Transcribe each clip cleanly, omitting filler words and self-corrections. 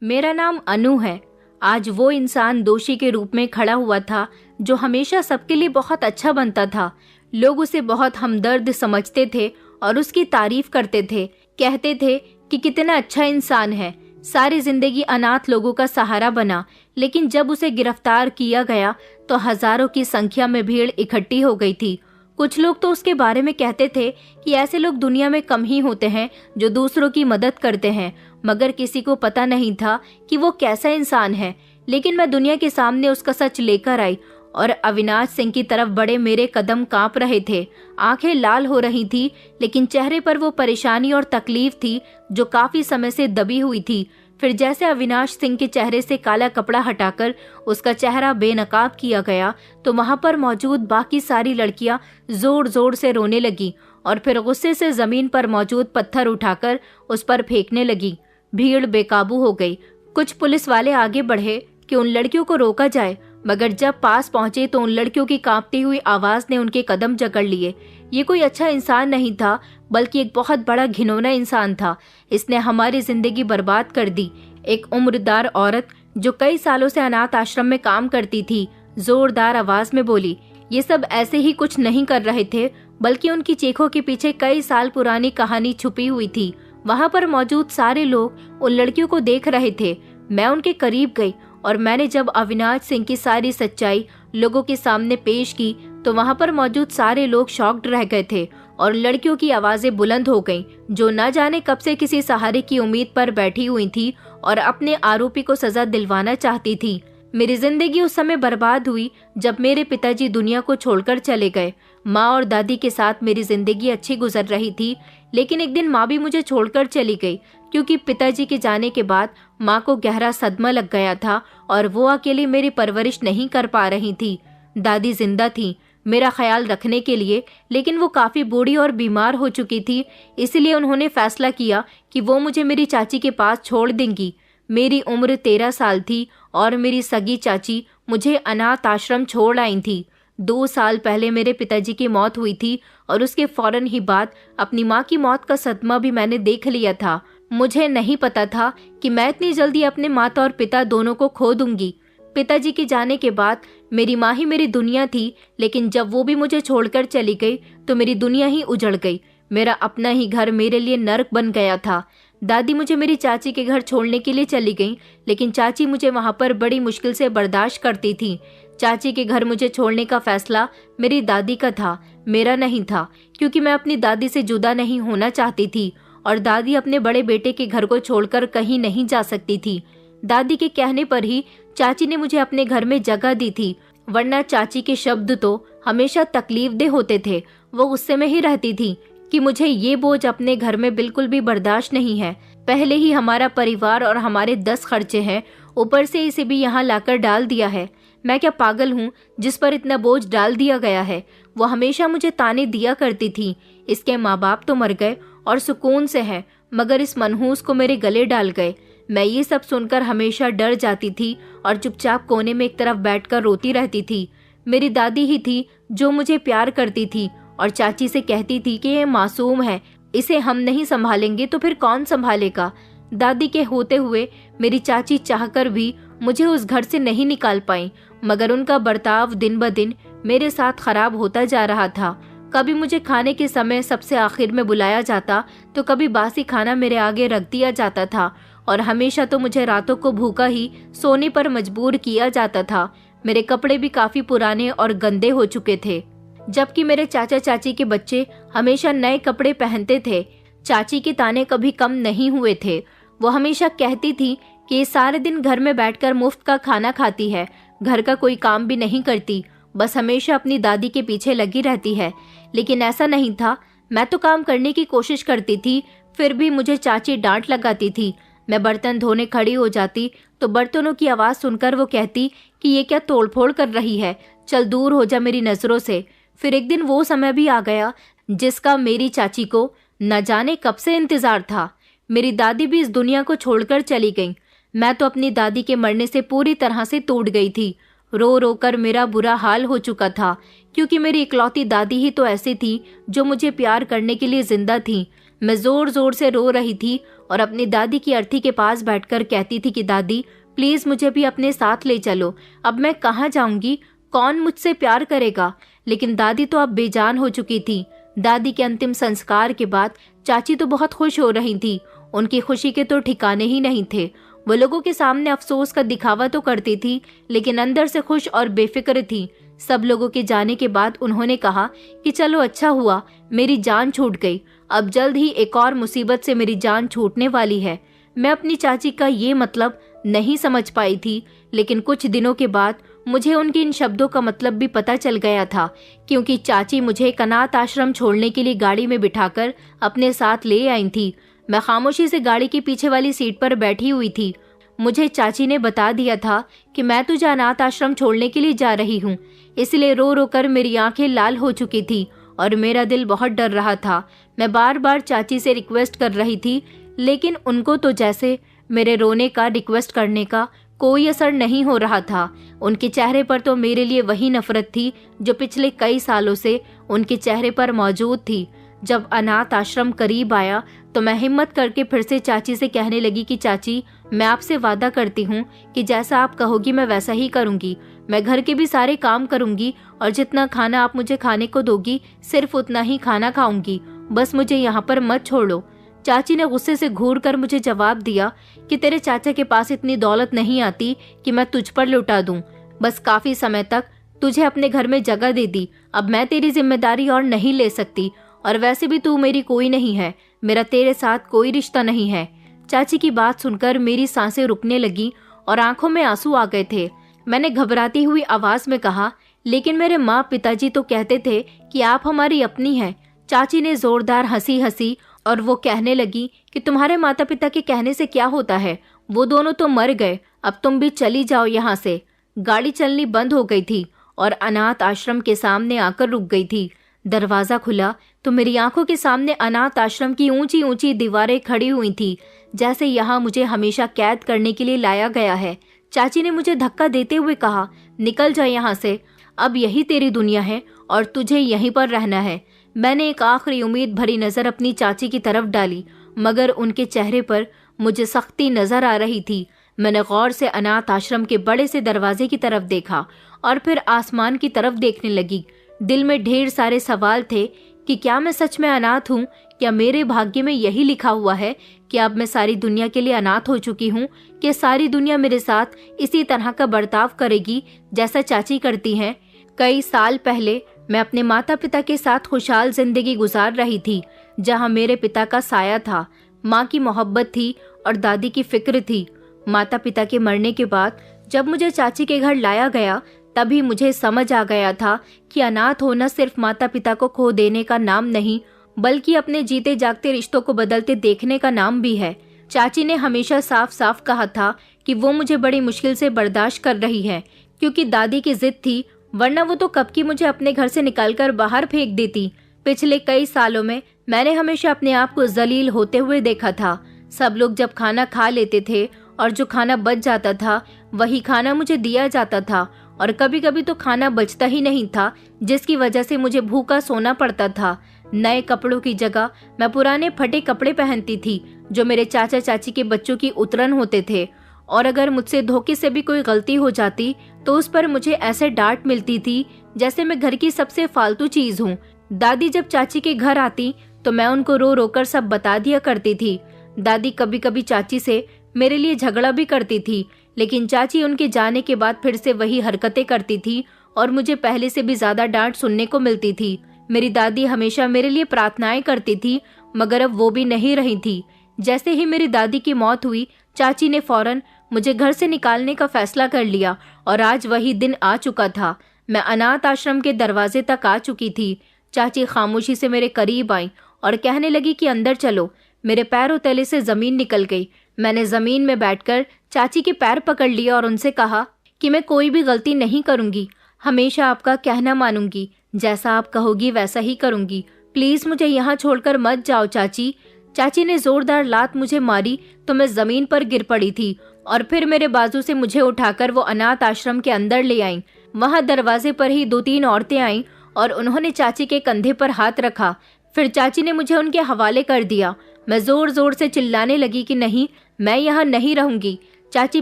मेरा नाम अनु है। आज वो इंसान दोषी के रूप में खड़ा हुआ था जो हमेशा सबके लिए बहुत अच्छा बनता था। लोग उसे बहुत हमदर्द समझते थे और उसकी तारीफ करते थे, कहते थे कि कितना अच्छा इंसान है। सारी जिंदगी अनाथ लोगों का सहारा बना, लेकिन जब उसे गिरफ्तार किया गया तो हजारों की संख्या में भीड़ इकट्ठी हो गई थी। कुछ लोग तो उसके बारे में कहते थे कि ऐसे लोग दुनिया में कम ही होते हैं जो दूसरों की मदद करते हैं, मगर किसी को पता नहीं था कि वो कैसा इंसान है। लेकिन मैं दुनिया के सामने उसका सच लेकर आई और अविनाश सिंह की तरफ बढ़े मेरे कदम कांप रहे थे। आंखें लाल हो रही थी, लेकिन चेहरे पर वो परेशानी और तकलीफ थी जो काफी समय से दबी हुई थी। फिर जैसे अविनाश सिंह के चेहरे से काला कपड़ा हटाकर उसका चेहरा बेनकाब किया गया तो वहां पर मौजूद बाकी सारी लड़कियां जोर जोर से रोने लगी और फिर गुस्से से जमीन पर मौजूद पत्थर उठाकर उस पर फेंकने लगी। भीड़ बेकाबू हो गई। कुछ पुलिस वाले आगे बढ़े कि उन लड़कियों को रोका जाए, मगर जब पास पहुंचे तो उन लड़कियों की कांपती हुई आवाज ने उनके कदम जकड़ लिए। ये कोई अच्छा इंसान नहीं था, बल्कि एक बहुत बड़ा घिनौना इंसान था। इसने हमारी जिंदगी बर्बाद कर दी। एक उम्रदार औरत जो कई सालों से अनाथ आश्रम में काम करती थी जोरदार आवाज में बोली। ये सब ऐसे ही कुछ नहीं कर रहे थे, बल्कि उनकी चीखों के पीछे कई साल पुरानी कहानी छुपी हुई थी। वहां पर मौजूद सारे लोग उन लड़कियों को देख रहे थे। मैं उनके करीब गई और मैंने जब अविनाश सिंह की सारी सच्चाई लोगों के सामने पेश की तो वहां पर मौजूद सारे लोग शॉक्ड रह गए थे और लड़कियों की आवाजें बुलंद हो गईं, जो न जाने कब से किसी सहारे की उम्मीद पर बैठी हुई थी और अपने आरोपी को सजा दिलवाना चाहती थी। मेरी जिंदगी उस समय बर्बाद हुई जब मेरे पिताजी दुनिया को छोड़कर चले गए। माँ और दादी के साथ मेरी जिंदगी अच्छी गुजर रही थी, लेकिन एक दिन माँ भी मुझे छोड़कर चली गई, क्योंकि पिताजी के जाने के बाद माँ को गहरा सदमा लग गया था और वो अकेली मेरी परवरिश नहीं कर पा रही थी। दादी जिंदा थी मेरा ख्याल रखने के लिए, लेकिन वो काफी बूढ़ी और बीमार हो चुकी थी। इसलिए उन्होंने फैसला किया कि वो मुझे मेरी चाची के पास छोड़ देंगी। मेरी उम्र 13 साल थी और मेरी सगी चाची मुझे अनाथ आश्रम छोड़ आई थी। 2 साल पहले मेरे पिताजी की मौत हुई थी और उसके फौरन ही बाद अपनी माँ की मौत का सदमा भी मैंने देख लिया था। मुझे नहीं पता था कि मैं इतनी जल्दी अपने माता और पिता दोनों को खो दूंगी। पिताजी के जाने के बाद मेरी माँ ही मेरी दुनिया थी, लेकिन जब वो भी मुझे छोड़कर चली गई तो मेरी दुनिया ही उजड़ गई। मेरा अपना ही घर मेरे लिए नर्क बन गया था। दादी मुझे मेरी चाची के घर छोड़ने के लिए चली गई, लेकिन चाची मुझे वहां पर बड़ी मुश्किल से बर्दाश्त करती थी। चाची के घर मुझे छोड़ने का फैसला मेरी दादी का था, मेरा नहीं था, क्योंकि मैं अपनी दादी से जुदा नहीं होना चाहती थी और दादी अपने बड़े बेटे के घर को छोड़कर कहीं नहीं जा सकती थी। दादी के कहने पर ही चाची ने मुझे अपने घर में जगह दी थी, वरना चाची के शब्द तो हमेशा तकलीफदेह होते थे। वो गुस्से में ही रहती थी कि मुझे ये बोझ अपने घर में बिल्कुल भी बर्दाश्त नहीं है। पहले ही हमारा परिवार और हमारे 10 खर्चे हैं, ऊपर से इसे भी यहाँ लाकर डाल दिया है। मैं क्या पागल हूँ जिस पर इतना बोझ डाल दिया गया है। वो हमेशा मुझे ताने दिया करती थी। इसके माँ बाप तो मर गए और सुकून से हैं, मगर इस मनहूस को मेरे गले डाल गए। मैं ये सब सुनकर हमेशा डर जाती थी और चुपचाप कोने में एक तरफ बैठकर रोती रहती थी। मेरी दादी ही थी जो मुझे प्यार करती थी और चाची से कहती थी कि ये मासूम है, इसे हम नहीं संभालेंगे तो फिर कौन संभालेगा। दादी के होते हुए मेरी चाची चाहकर भी मुझे उस घर से नहीं निकाल पाई, मगर उनका बर्ताव दिन ब दिन मेरे साथ खराब होता जा रहा था। कभी मुझे खाने के समय सबसे आखिर में बुलाया जाता तो कभी बासी खाना मेरे आगे रख दिया जाता था और हमेशा तो मुझे रातों को भूखा ही सोने पर मजबूर किया जाता था। मेरे कपड़े भी काफी पुराने और गंदे हो चुके थे, जबकि मेरे चाचा चाची के बच्चे हमेशा नए कपड़े पहनते थे। चाची के ताने कभी कम नहीं हुए थे। वो हमेशा कहती थी कि ये सारे दिन घर में बैठकर मुफ्त का खाना खाती है, घर का कोई काम भी नहीं करती, बस हमेशा अपनी दादी के पीछे लगी रहती है। लेकिन ऐसा नहीं था। मैं तो काम करने की कोशिश करती थी, फिर भी मुझे चाची डांट लगाती थी। मैं बर्तन धोने खड़ी हो जाती तो बर्तनों की आवाज सुनकर वो कहती कि ये क्या तोड़फोड़ कर रही है, चल दूर हो जा मेरी नजरों से। फिर एक दिन वो समय भी आ गया जिसका मेरी चाची को न जाने कब से इंतजार था। मेरी दादी भी इस दुनिया को छोड़कर चली गई। मैं तो अपनी दादी के मरने से पूरी तरह से टूट गई थी। रो रो कर मेरा बुरा हाल हो चुका था, क्योंकि मेरी इकलौती दादी ही तो ऐसी थी जो मुझे प्यार करने के लिए जिंदा थी। मैं जोर जोर से रो रही थी और अपनी दादी की अर्थी के पास बैठकर कहती थी कि दादी प्लीज मुझे भी अपने साथ ले चलो, अब मैं कहाँ जाऊंगी, कौन मुझसे प्यार करेगा। लेकिन दादी तो अब बेजान हो चुकी थी। दादी के अंतिम संस्कार के बाद चाची तो बहुत खुश हो रही थी। उनकी खुशी के तो ठिकाने ही नहीं थे। वो लोगों के सामने अफसोस का दिखावा तो करती थी, लेकिन अंदर से खुश और बेफिक्र थी। सब लोगों के जाने के बाद उन्होंने कहा कि चलो अच्छा हुआ मेरी जान छूट गई, अब जल्द ही एक और मुसीबत से मेरी जान छूटने वाली है। मैं अपनी चाची का ये मतलब नहीं समझ पाई थी, लेकिन कुछ दिनों के बाद मुझे उनके इन शब्दों का मतलब भी पता चल गया था, क्योंकि चाची मुझे एक अनाथ आश्रम छोड़ने के लिए गाड़ी में बिठाकर अपने साथ ले आई थी। मैं खामोशी से गाड़ी के पीछे वाली सीट पर बैठी हुई थी। मुझे चाची ने बता दिया था कि मैं तुझे अनाथ आश्रम छोड़ने के लिए जा रही हूँ, इसलिए रो रो कर मेरी आंखें लाल हो चुकी थी और मेरा दिल बहुत डर रहा था। मैं बार बार चाची से रिक्वेस्ट कर रही थी, लेकिन उनको तो जैसे मेरे रोने का रिक्वेस्ट करने का कोई असर नहीं हो रहा था। उनके चेहरे पर तो मेरे लिए वही नफरत थी जो पिछले कई सालों से उनके चेहरे पर मौजूद थी। जब अनाथ आश्रम करीब आया तो मैं हिम्मत करके फिर से चाची से कहने लगी कि चाची मैं आपसे वादा करती हूँ कि जैसा आप कहोगी मैं वैसा ही करूँगी। मैं घर के भी सारे काम करूँगी और जितना खाना आप मुझे खाने को दोगी सिर्फ उतना ही खाना खाऊंगी, बस मुझे यहाँ पर मत छोड़ो। चाची ने गुस्से से घूर कर मुझे जवाब दिया कि तेरे चाचा के पास इतनी दौलत नहीं आती कि मैं तुझ पर लुटा दूं। बस काफी समय तक तुझे अपने घर में जगह दे दी, अब मैं तेरी जिम्मेदारी और नहीं ले सकती, और वैसे भी तू मेरी कोई नहीं है, मेरा तेरे साथ कोई रिश्ता नहीं है। चाची की बात सुनकर मेरी सांसें रुकने लगी और आंखों में आंसू आ गए थे। मैंने घबराती हुई आवाज में कहा, लेकिन मेरे माँ पिताजी तो कहते थे कि आप हमारी अपनी हैं। चाची ने जोरदार हंसी हंसी और वो कहने लगी कि तुम्हारे माता पिता के कहने से क्या होता है, वो दोनों तो मर गए, अब तुम भी चली जाओ यहाँ से। गाड़ी चलनी बंद हो गई थी और अनाथ आश्रम के सामने आकर रुक गई थी। दरवाजा खुला तो मेरी आंखों के सामने अनाथ आश्रम की ऊंची ऊंची दीवारें खड़ी हुई थी, जैसे यहाँ मुझे हमेशा कैद करने के लिए लाया गया है। चाची ने मुझे धक्का देते हुए कहा, निकल जा यहाँ से, अब यही तेरी दुनिया है और तुझे यहीं पर रहना है। मैंने एक आखिरी उम्मीद भरी नजर अपनी चाची की तरफ डाली, मगर उनके चेहरे पर मुझे सख्ती नजर आ रही थी। मैंने गौर से अनाथ आश्रम के बड़े से दरवाजे की तरफ देखा और फिर आसमान की तरफ देखने लगी। दिल में ढेर सारे सवाल थे कि क्या मैं सच में अनाथ हूँ? क्या मेरे भाग्य में यही लिखा हुआ है कि अब मैं सारी दुनिया के लिए अनाथ हो चुकी हूँ? कि सारी दुनिया मेरे साथ इसी तरह का बर्ताव करेगी जैसा चाची करती हैं? कई साल पहले मैं अपने माता पिता के साथ खुशहाल जिंदगी गुजार रही थी, जहाँ मेरे पिता का साया था, माँ की मोहब्बत थी और दादी की फिक्र थी। माता पिता के मरने के बाद जब मुझे चाची के घर लाया गया, तभी मुझे समझ आ गया था कि अनाथ होना सिर्फ माता पिता को खो देने का नाम नहीं, बल्कि अपने जीते जागते रिश्तों को बदलते देखने का नाम भी है। चाची ने हमेशा साफ साफ कहा था कि वो मुझे बड़ी मुश्किल से बर्दाश्त कर रही है, क्योंकि दादी की जिद थी, वरना वो तो कब की मुझे अपने घर से निकालकर बाहर फेंक देती। पिछले कई सालों में मैंने हमेशा अपने आप को जलील होते हुए देखा था। सब लोग जब खाना खा लेते थे और जो खाना बच जाता था वही खाना मुझे दिया जाता था, और कभी कभी तो खाना बचता ही नहीं था, जिसकी वजह से मुझे भूखा सोना पड़ता था। नए कपड़ों की जगह मैं पुराने फटे कपड़े पहनती थी, जो मेरे चाचा चाची के बच्चों की उतरन होते थे, और अगर मुझसे धोखे से भी कोई गलती हो जाती तो उस पर मुझे ऐसे डांट मिलती थी जैसे मैं घर की सबसे फालतू चीज हूँ। दादी जब चाची के घर आती तो मैं उनको रो रो कर सब बता दिया करती थी। दादी कभी कभी चाची से मेरे लिए झगड़ा भी करती थी, लेकिन चाची उनके जाने के बाद फिर से वही हरकतें करती थी और मुझे पहले से भी ज्यादा डांट सुनने को मिलती थी। मेरी दादी हमेशा मेरे लिए प्रार्थनाएं करती थी, मगर अब वो भी नहीं रही थी। जैसे ही मेरी दादी की मौत हुई, चाची ने फौरन मुझे घर से निकालने का फैसला कर लिया और आज वही दिन आ चुका था। मैं अनाथ आश्रम के दरवाजे तक आ चुकी थी। चाची खामोशी से मेरे करीब आई और कहने लगी कि अंदर चलो। मेरे पैरों तले से जमीन निकल गई। मैंने जमीन में बैठकर चाची के पैर पकड़ लिए और उनसे कहा कि मैं कोई भी गलती नहीं करूंगी, हमेशा आपका कहना मानूंगी, जैसा आप कहोगी वैसा ही करूंगी। प्लीज मुझे यहाँ छोड़कर मत जाओ चाची। चाची ने जोरदार लात मुझे मारी तो मैं जमीन पर गिर पड़ी थी और फिर मेरे बाजू से मुझे उठाकर वो अनाथ आश्रम के अंदर ले आईं। वहां दरवाजे पर ही 2-3 औरतें आईं और उन्होंने चाची के कंधे पर हाथ रखा। फिर चाची ने मुझे उनके हवाले कर दिया। मैं जोर जोर से चिल्लाने लगी कि नहीं, मैं यहाँ नहीं रहूंगी, चाची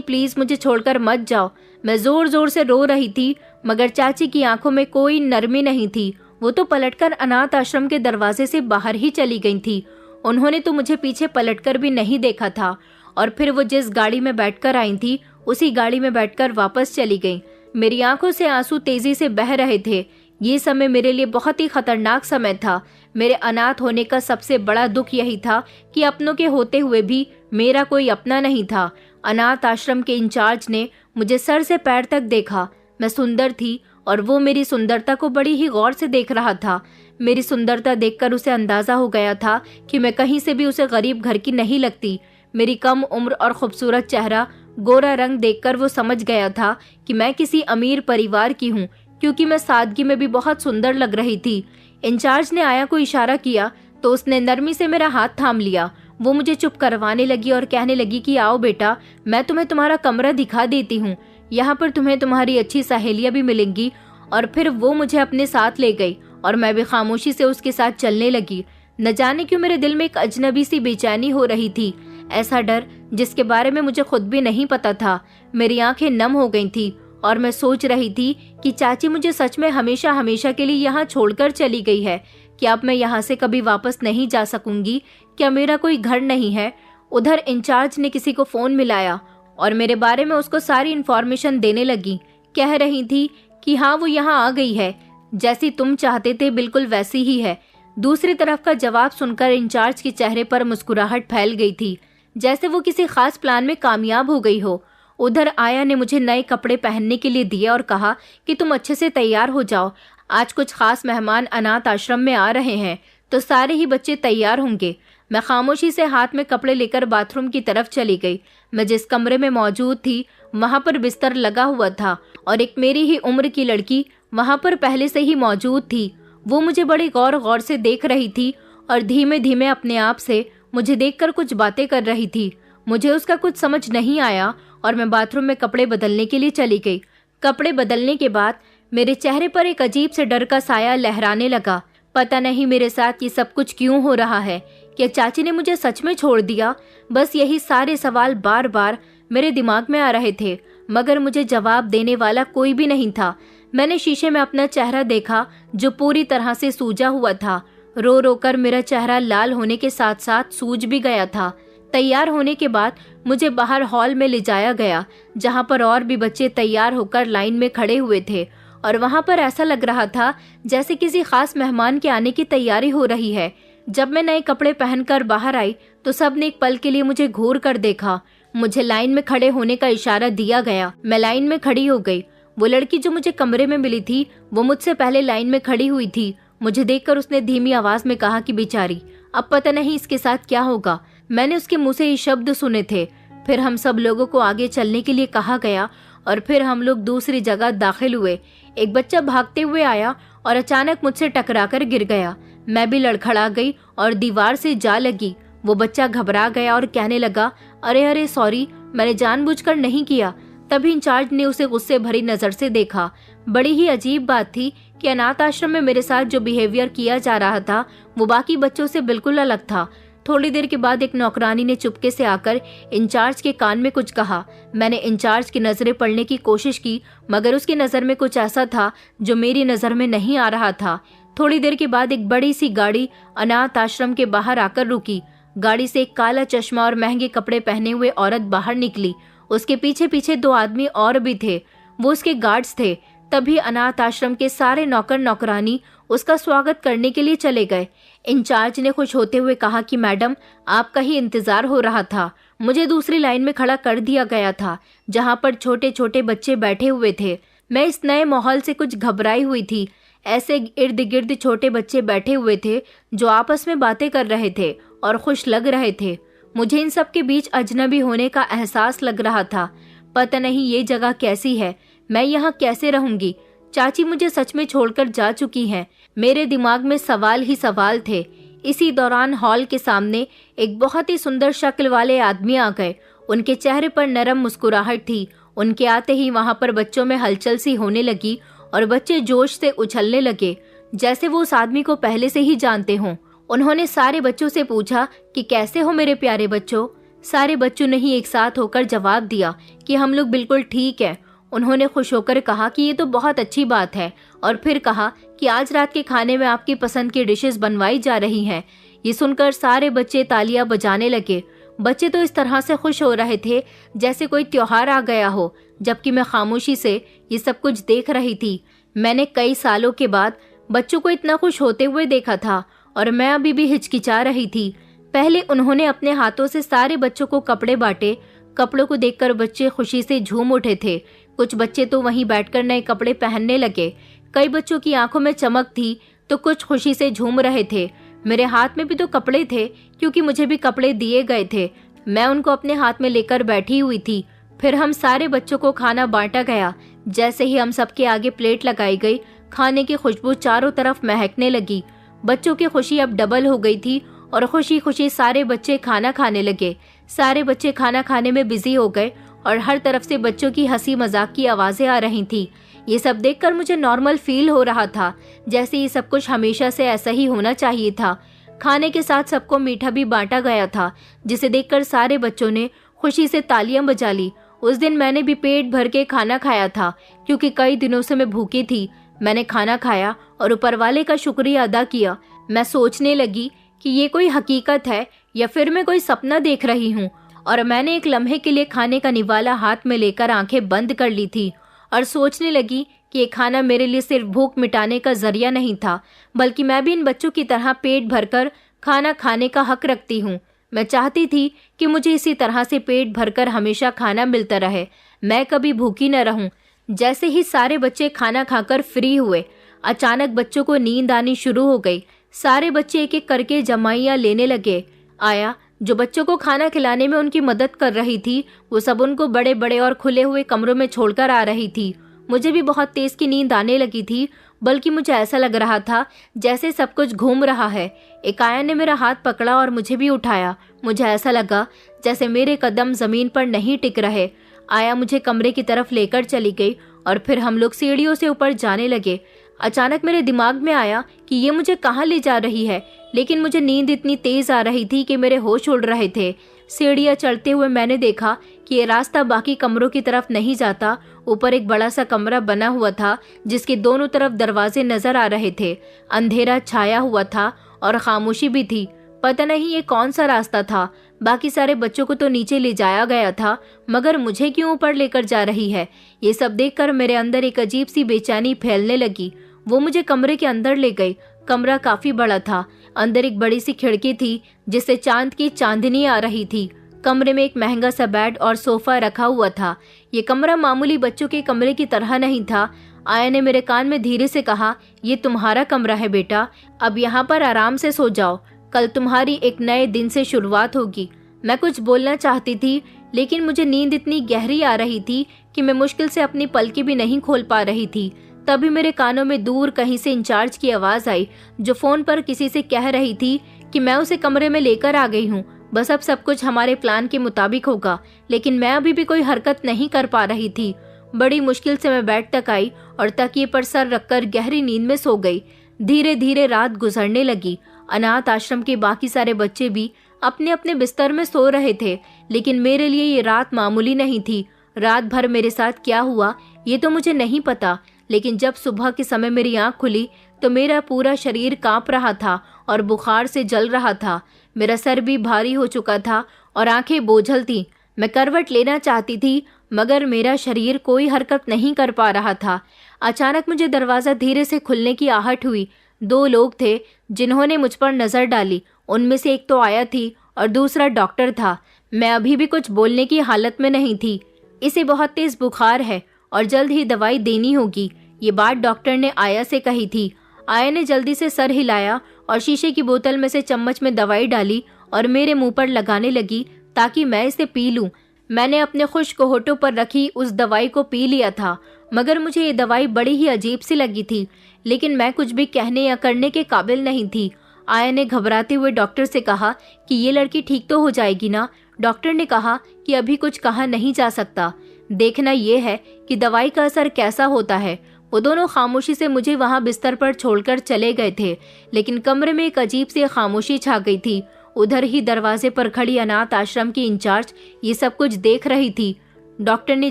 प्लीज मुझे छोड़कर मत जाओ। मैं जोर जोर से रो रही थी, मगर चाची की आंखों में कोई नरमी नहीं थी। वो तो पलटकर अनाथ आश्रम के दरवाजे से बाहर ही चली गई थी। उन्होंने तो मुझे पीछे पलटकर भी नहीं देखा था, और फिर वो जिस गाड़ी में बैठकर आई थी उसी गाड़ी में बैठकर वापस चली गई। मेरी आंखों से आंसू तेजी से बह रहे थे। ये समय मेरे लिए बहुत ही खतरनाक समय था। मेरे अनाथ होने का सबसे बड़ा दुख यही था कि अपनों के होते हुए भी मेरा कोई अपना नहीं था। अनाथ आश्रम के इंचार्ज ने मुझे सर से पैर तक देखा। मैं सुंदर थी और वो मेरी सुंदरता को बड़ी ही गौर से देख रहा था। मेरी सुंदरता देखकर उसे अंदाजा हो गया था कि मैं कहीं से भी उसे गरीब घर की नहीं लगती। मेरी कम उम्र और खूबसूरत चेहरा, गोरा रंग देखकर वो समझ गया था कि मैं किसी अमीर परिवार की हूँ, क्योंकि मैं सादगी में भी बहुत सुंदर लग रही थी। इंचार्ज ने आया को इशारा किया तो उसने नरमी से मेरा हाथ थाम लिया। वो मुझे चुप करवाने लगी और कहने लगी कि आओ बेटा, मैं तुम्हें तुम्हारा कमरा दिखा देती हूँ, यहाँ पर तुम्हें तुम्हारी अच्छी सहेलियाँ भी मिलेंगी। और फिर वो मुझे अपने साथ ले गई और मैं भी खामोशी से उसके साथ चलने लगी। न जाने क्यों मेरे दिल में एक अजनबी सी बेचैनी हो रही थी, ऐसा डर जिसके बारे में मुझे खुद भी नहीं पता था। मेरी आंखें नम हो गई थी और मैं सोच रही थी कि चाची मुझे सच में हमेशा हमेशा के लिए यहाँ छोड़कर चली गई है। क्या अब मैं यहाँ से कभी वापस नहीं जा सकूंगी? क्या मेरा कोई घर नहीं है? उधर इंचार्ज ने किसी को फोन मिलाया और मेरे बारे में उसको सारी इन्फॉर्मेशन देने लगी। कह रही थी कि हाँ, वो यहाँ आ गई है, जैसी तुम चाहते थे बिल्कुल वैसी ही है। दूसरी तरफ का जवाब सुनकर इंचार्ज के चेहरे पर मुस्कुराहट फैल गई थी, जैसे वो किसी खास प्लान में कामयाब हो गई हो। उधर आया ने मुझे नए कपड़े पहनने के लिए दिए और कहा कि तुम अच्छे से तैयार हो जाओ, आज कुछ खास मेहमान अनाथ आश्रम में आ रहे हैं, तो सारे ही बच्चे तैयार होंगे। मैं खामोशी से हाथ में कपड़े लेकर बाथरूम की तरफ चली गई। मैं जिस कमरे में मौजूद थी वहां पर बिस्तर लगा हुआ था और एक मेरी ही उम्र की लड़की वहां पर पहले से ही मौजूद थी। वो मुझे बड़ी गौर गौर से देख रही थी और धीमे धीमे अपने आप से मुझे देखकर कुछ बातें कर रही थी। मुझे उसका कुछ समझ नहीं आया और मैं बाथरूम में कपड़े बदलने के लिए चली गई। कपड़े बदलने के बाद मेरे चेहरे पर एक अजीब से डर का साया लहराने लगा। पता नहीं मेरे साथ ये सब कुछ क्यों हो रहा है। क्या चाची ने मुझे सच में छोड़ दिया? बस यही सारे सवाल बार बार मेरे दिमाग में आ रहे थे, मगर मुझे जवाब देने वाला कोई भी नहीं था। मैंने शीशे में अपना चेहरा देखा जो पूरी तरह से सूजा हुआ था। रो रो कर मेरा चेहरा लाल होने के साथ साथ सूज भी गया था। तैयार होने के बाद मुझे बाहर हॉल में ले जाया गया, जहाँ पर और भी बच्चे तैयार होकर लाइन में खड़े हुए थे और वहाँ पर ऐसा लग रहा था जैसे किसी खास मेहमान के आने की तैयारी हो रही है। जब मैं नए कपड़े पहनकर बाहर आई तो सबने एक पल के लिए मुझे घूर कर देखा। मुझे लाइन में खड़े होने का इशारा दिया गया। मैं लाइन में खड़ी हो गई। वो लड़की जो मुझे कमरे में मिली थी वो मुझसे पहले लाइन में खड़ी हुई थी। मुझे देखकर उसने धीमी आवाज में कहा कि बेचारी, अब पता नहीं इसके साथ क्या होगा। मैंने उसके मुंह से ये शब्द सुने थे। फिर हम सब लोगों को आगे चलने के लिए कहा गया और फिर हम लोग दूसरी जगह दाखिल हुए। एक बच्चा भागते हुए आया और अचानक मुझसे टकराकर गिर गया। मैं भी लड़खड़ा गई और दीवार से जा लगी। वो बच्चा घबरा गया और कहने लगा, अरे अरे सॉरी, मैंने जानबूझकर नहीं किया। तभी इंचार्ज ने उसे गुस्से भरी नजर से देखा। बड़ी ही अजीब बात थी कि अनाथ आश्रम में मेरे साथ जो बिहेवियर किया जा रहा था वो बाकी बच्चों से बिल्कुल अलग था। थोड़ी देर के बाद एक नौकरानी ने चुपके से आकर इंचार्ज के कान में कुछ कहा। मैंने इंचार्ज की नजरें पढ़ने की कोशिश की, मगर उसकी नजर में कुछ ऐसा था जो मेरी नजर में नहीं आ रहा था। थोड़ी देर के बाद एक बड़ी सी गाड़ी अनाथ आश्रम के बाहर आकर रुकी। गाड़ी से एक काला चश्मा और महंगे कपड़े पहने हुए औरत बाहर निकली। उसके पीछे पीछे 2 आदमी और भी थे, वो उसके गार्ड्स थे। तभी अनाथ आश्रम के सारे नौकर नौकरानी उसका स्वागत करने के लिए चले गए। इंचार्ज ने खुश होते हुए कहा कि मैडम, आपका ही इंतजार हो रहा था। मुझे दूसरी लाइन में खड़ा कर दिया गया था जहां पर छोटे छोटे बच्चे बैठे हुए थे। मैं इस नए माहौल से कुछ घबराई हुई थी। ऐसे इर्द गिर्द छोटे बच्चे बैठे हुए थे जो आपस में बातें कर रहे थे और खुश लग रहे थे। मुझे इन सब के बीच अजनबी होने का एहसास लग रहा था। पता नहीं ये जगह कैसी है, मैं यहाँ कैसे रहूंगी। चाची मुझे सच में छोड़कर जा चुकी हैं। मेरे दिमाग में सवाल ही सवाल थे। इसी दौरान हॉल के सामने एक बहुत ही सुंदर शक्ल वाले आदमी आ गए। उनके चेहरे पर नरम मुस्कुराहट थी। उनके आते ही वहां पर बच्चों में हलचल सी होने लगी और बच्चे जोश से उछलने लगे, जैसे वो उस आदमी को पहले से ही जानते हों। उन्होंने सारे बच्चों से पूछा कि कैसे हो मेरे प्यारे बच्चों। सारे बच्चों ने ही एक साथ होकर जवाब दिया कि हम लोग बिल्कुल ठीक है। उन्होंने खुश होकर कहा कि ये तो बहुत अच्छी बात है और फिर कहा कि आज रात के खाने में आपकी पसंद की डिशेस बनवाई जा रही हैं। ये सुनकर सारे बच्चे तालियां बजाने लगे। बच्चे तो इस तरह से खुश हो रहे थे जैसे कोई त्योहार आ गया हो, जबकि मैं खामोशी से ये सब कुछ देख रही थी। मैंने कई सालों के बाद बच्चों को इतना खुश होते हुए देखा था और मैं अभी भी हिचकिचा रही थी। पहले उन्होंने अपने हाथों से सारे बच्चों को कपड़े बांटे। कपड़ों को देखकर बच्चे खुशी से झूम उठे थे। कुछ बच्चे तो वहीं बैठकर नए कपड़े पहनने लगे। कई बच्चों की आंखों में चमक थी तो कुछ खुशी से झूम रहे थे। मेरे हाथ में भी तो कपड़े थे क्योंकि मुझे भी कपड़े दिए गए थे। मैं उनको अपने हाथ में लेकर बैठी हुई थी। फिर हम सारे बच्चों को खाना बांटा गया। जैसे ही हम सबके आगे प्लेट लगाई गई, खाने की खुशबू चारों तरफ महकने लगी। बच्चों की खुशी अब डबल हो गई थी और खुशी खुशी सारे बच्चे खाना खाने लगे। सारे बच्चे खाना खाने में बिजी हो गए और हर तरफ से बच्चों की हंसी मजाक की आवाजें आ रही थी। ये सब देखकर मुझे नॉर्मल फील हो रहा था, जैसे ये सब कुछ हमेशा से ऐसा ही होना चाहिए था। खाने के साथ सबको मीठा भी बांटा गया था, जिसे देखकर सारे बच्चों ने खुशी से तालियां बजा ली। उस दिन मैंने भी पेट भर के खाना खाया था क्योंकि कई दिनों से मैं भूखी थी। मैंने खाना खाया और ऊपर वाले का शुक्रिया अदा किया। मैं सोचने लगी कि ये कोई हकीकत है या फिर मैं कोई सपना देख रही हूँ, और मैंने एक लम्हे के लिए खाने का निवाला हाथ में लेकर आंखें बंद कर ली थी और सोचने लगी कि ये खाना मेरे लिए सिर्फ भूख मिटाने का जरिया नहीं था, बल्कि मैं भी इन बच्चों की तरह पेट भरकर खाना खाने का हक रखती हूँ। मैं चाहती थी कि मुझे इसी तरह से पेट भरकर हमेशा खाना मिलता रहे, मैं कभी भूखी न रहूं। जैसे ही सारे बच्चे खाना खाकर फ्री हुए, अचानक बच्चों को नींद आनी शुरू हो गई। सारे बच्चे एक एक करके जमाइयाँ लेने लगे। आया, जो बच्चों को खाना खिलाने में उनकी मदद कर रही थी, वो सब उनको बड़े बड़े और खुले हुए कमरों में छोड़कर आ रही थी। मुझे भी बहुत तेज की नींद आने लगी थी, बल्कि मुझे ऐसा लग रहा था जैसे सब कुछ घूम रहा है। एक आया ने मेरा हाथ पकड़ा और मुझे भी उठाया। मुझे ऐसा लगा जैसे मेरे कदम जमीन पर नहीं टिक रहे। आया मुझे कमरे की तरफ लेकर चली गई और फिर हम लोग सीढ़ियों से ऊपर जाने लगे। अचानक मेरे दिमाग में आया कि ये मुझे कहाँ ले जा रही है, लेकिन मुझे नींद इतनी तेज आ रही थी कि मेरे होश उड़ रहे थे। सीढ़ियाँ चढ़ते हुए मैंने देखा कि ये रास्ता बाकी कमरों की तरफ नहीं जाता। ऊपर एक बड़ा सा कमरा बना हुआ था जिसके दोनों तरफ दरवाजे नजर आ रहे थे। अंधेरा छाया हुआ था और खामोशी भी थी। पता नहीं ये कौन सा रास्ता था। बाकी सारे बच्चों को तो नीचे ले जाया गया था, मगर मुझे क्यों ऊपर लेकर जा रही है। ये सब देखकर मेरे अंदर एक अजीब सी बेचैनी फैलने लगी। वो मुझे कमरे के अंदर ले गई। कमरा काफी बड़ा था। अंदर एक बड़ी सी खिड़की थी जिससे चांद की चांदनी आ रही थी। कमरे में एक महंगा सा बेड और सोफा रखा हुआ था। ये कमरा मामूली बच्चों के कमरे की तरह नहीं था। आया ने मेरे कान में धीरे से कहा, ये तुम्हारा कमरा है बेटा, अब यहाँ पर आराम से सो जाओ, कल तुम्हारी एक नए दिन से शुरुआत होगी। मैं कुछ बोलना चाहती थी, लेकिन मुझे नींद इतनी गहरी आ रही थी कि मैं मुश्किल से अपनी पलकें भी नहीं खोल पा रही थी। तभी मेरे कानों में दूर कहीं से इंचार्ज की आवाज आई, जो फोन पर किसी से कह रही थी कि मैं उसे कमरे में लेकर आ गई हूँ, बस अब सब कुछ हमारे प्लान के मुताबिक होगा। लेकिन मैं अभी भी कोई हरकत नहीं कर पा रही थी। बड़ी मुश्किल से मैं बेड तक आई और तकिए पर सर रखकर गहरी नींद में सो गई। धीरे धीरे रात गुजरने लगी। अनाथ आश्रम के बाकी सारे बच्चे भी अपने अपने बिस्तर में सो रहे थे, लेकिन मेरे लिए ये रात मामूली नहीं थी। रात भर मेरे साथ क्या हुआ ये तो मुझे नहीं पता, लेकिन जब सुबह के समय मेरी आंख खुली तो मेरा पूरा शरीर कांप रहा था और बुखार से जल रहा था। मेरा सर भी भारी हो चुका था और आंखें बोझल थी। मैं करवट लेना चाहती थी, मगर मेरा शरीर कोई हरकत नहीं कर पा रहा था। अचानक मुझे दरवाजा धीरे से खुलने की आहट हुई। 2 लोग थे जिन्होंने मुझ पर नजर डाली। उनमें से एक तो आया थी और दूसरा डॉक्टर था। मैं अभी भी कुछ बोलने की हालत में नहीं थी। इसे बहुत तेज बुखार है और जल्द ही दवाई देनी होगी, ये बात डॉक्टर ने आया से कही थी। आया ने जल्दी से सर हिलाया और शीशे की बोतल में से चम्मच में दवाई डाली और मेरे मुंह पर लगाने लगी ताकि मैं इसे पी लूं। मैंने अपने खुश्क होठों पर रखी उस दवाई को पी लिया था, मगर मुझे ये दवाई बड़ी ही अजीब सी लगी थी, लेकिन मैं कुछ भी कहने या करने के काबिल नहीं थी। आया ने घबराते हुए डॉक्टर से कहा कि ये लड़की ठीक तो हो जाएगी ना। डॉक्टर ने कहा कि अभी कुछ कहा नहीं जा सकता, देखना ये है कि दवाई का असर कैसा होता है। वो दोनों खामोशी से मुझे वहां बिस्तर पर छोड़कर चले गए थे, लेकिन कमरे में एक अजीब सी खामोशी छा गई थी। उधर ही दरवाजे पर खड़ी अनाथ आश्रम की इंचार्ज ये सब कुछ देख रही थी। डॉक्टर ने